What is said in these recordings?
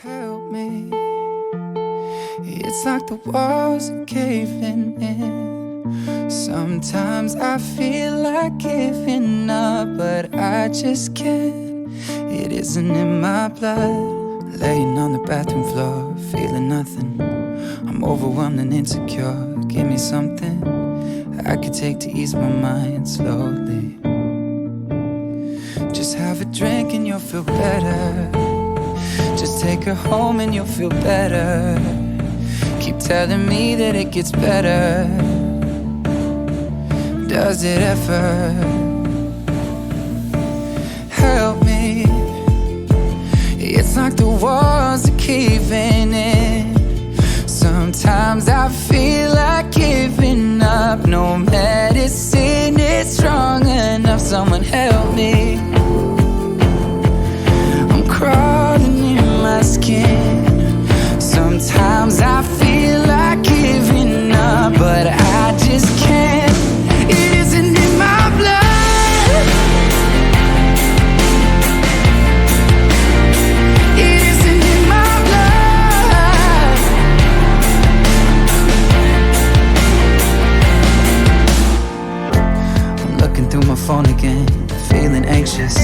Help me. It's like the walls are caving in. Sometimes I feel like giving up, but I just can't. It isn't in my blood. Laying on the bathroom floor, feeling nothing. I'm overwhelmed and insecure. Give me something I could take to ease my mind slowly. Just have a drink and you'll feel better. Just take her home and you'll feel better. Keep telling me that it gets better. Does it ever? Help me. It's like the walls are caving in. Sometimes I feel like giving up. No medicine is strong enough. Someone help me. I'm crawling in my skin. Sometimes I feel like giving up, but I just can't. It isn't in my blood. It isn't in my blood. I'm looking through my phone again, feeling anxious,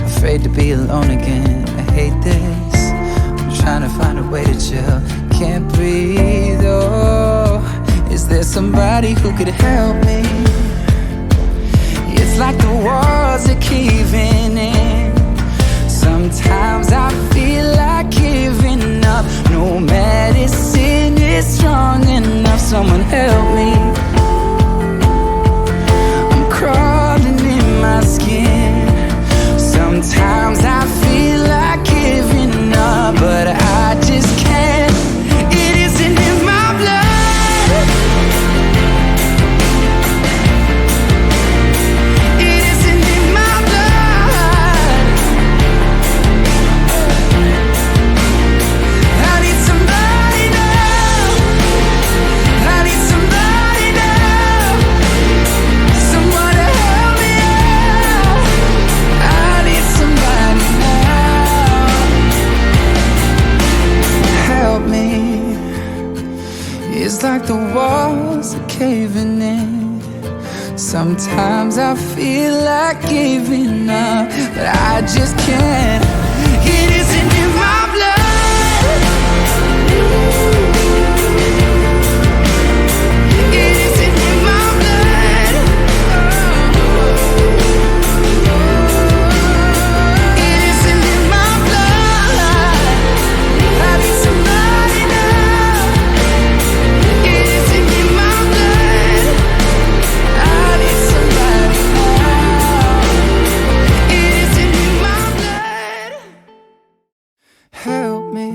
afraid to be alone again. I hate this. I'm trying to find a way to chill. Can't breathe, oh. Is there somebody who could help me? It's like the walls are caving in. Sometimes I feel like giving up. No medicine is strong enough. Someone help me. I'm crawling in my skin. Sometimes I feel like giving up, but I just can't. It isn't in my blood. It isn't in my blood. I need somebody now. I need somebody now. Someone to help me out. I need somebody now. Help me. It's like the walls are caving in. Sometimes I feel like giving up, but I just can't. It isn't in my blood. It isn't in my blood. It isn't in my blood. I need somebody now. It isn't in my blood. I need somebody now. It isn't in my blood. Help me.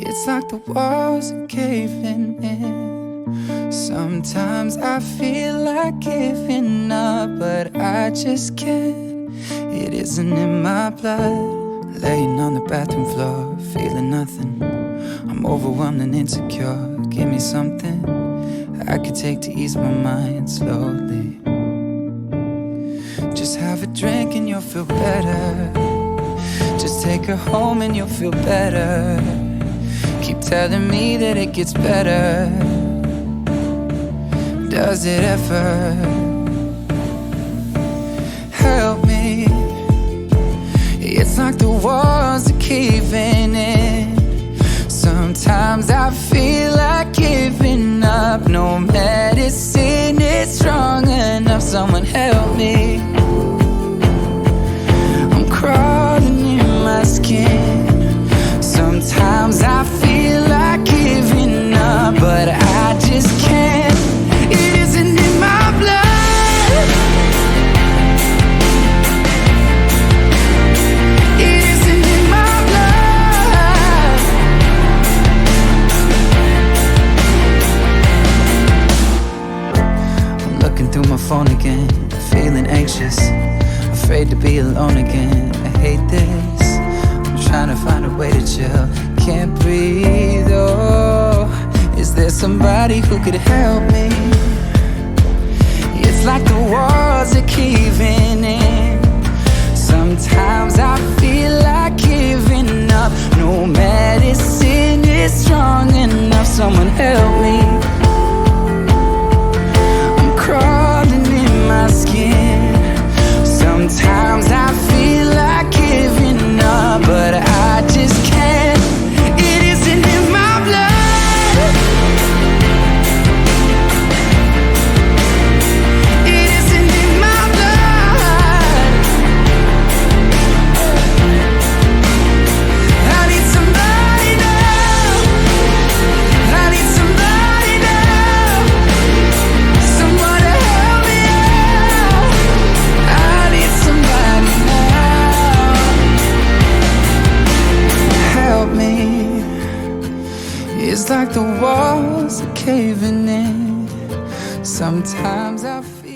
It's like the walls are caving in. Sometimes I feel like giving up, but I just can't. It isn't in my blood. Laying on the bathroom floor, feeling nothing. I'm overwhelmed and insecure. Give me something I could take to ease my mind slowly. Just have a drink and you'll feel better. Just take her home and you'll feel better. Keep telling me that it gets better. Does it ever? Help me. It's like the walls are caving in. Sometimes I feel like giving up. No medicine is strong enough. Someone help me. I'm crawling in my skin. Sometimes I feel like giving up, but I just can't. It isn't in my blood. It isn't in my blood. I'm looking through my phone again, feeling anxious, afraid to be alone again. I hate this. I'm trying to find a way to chill. Can't breathe, oh. Is there somebody who could help me? It's like the walls are caving in. Sometimes I feel like giving up. caving in. Sometimes I feel